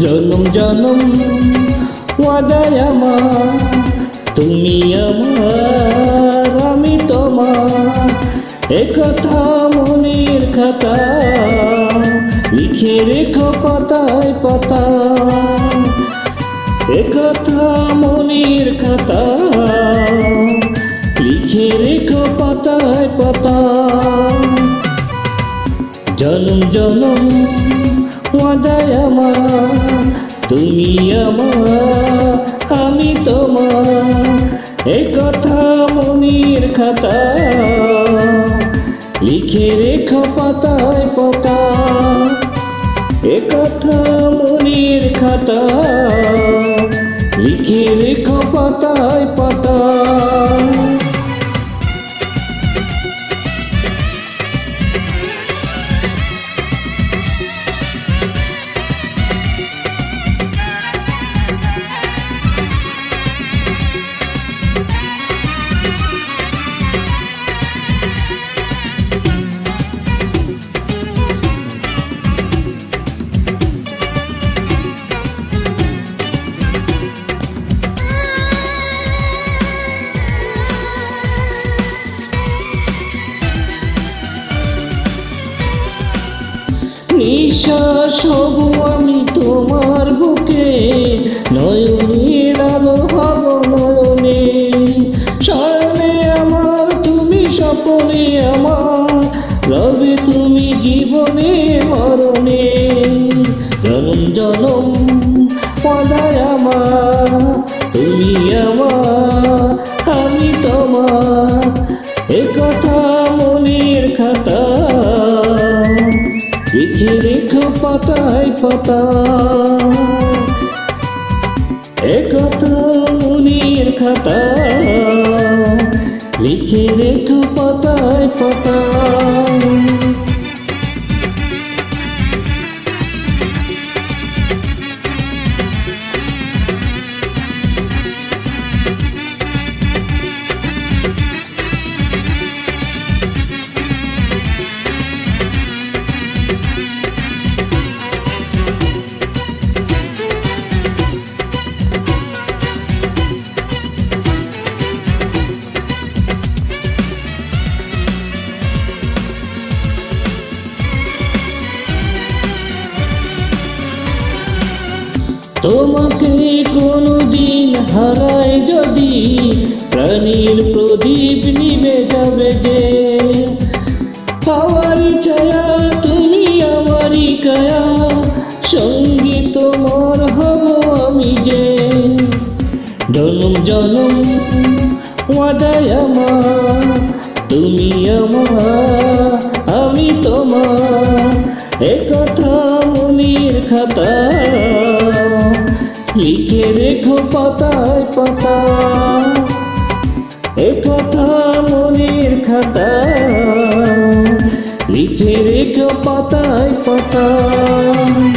জনম জনম ওয়াদায় আমার, তুমি আমার আমি তোমার, একথা মনের খাতা লিখে রেখো পাতায় পাতায়, একথা মনের খাতা লিখে রেখো পাতায় পাতায়। জনম জনম ওয়াদায় আমার, তুমি আমার আমি তোমার, একথা মনের খাতা লিখে রেখো পাতায় পাতায়, একথা মনের খাতা লিখে রেখো পাতায় পাতায়। নিঃশ্বাস হব আমি তোমার বুকে, নয়নের আলো হব নয়নে, শয়নে আমার তুমি স্বপনে আমার, রবে তুমি জীবনে মরণে। জনম জনম ওয়াদায় আমার, তুমি আমার আমি তোমার, একথা মনের খাতা লিখে রেখো পাতায় পাতায়, একথা মনের খাতা লিখে রেখো পাতায় পাতায়। তোমাকে কোনদিন হারাই যদি, প্রাণীর প্রদীপ নিভে যাবে যে, আমারই ছায়া তুমি আমারই কায়া, সঙ্গী তোমার হব আমি যে। জনম জনম ওয়াদায় আমার, তুমি আমার আমি তোমার, একথা মনের খাতা লিখে রেখো পাতায় পাতায়, একথা মনের খাতা লিখে রেখো পাতায় পাতায়।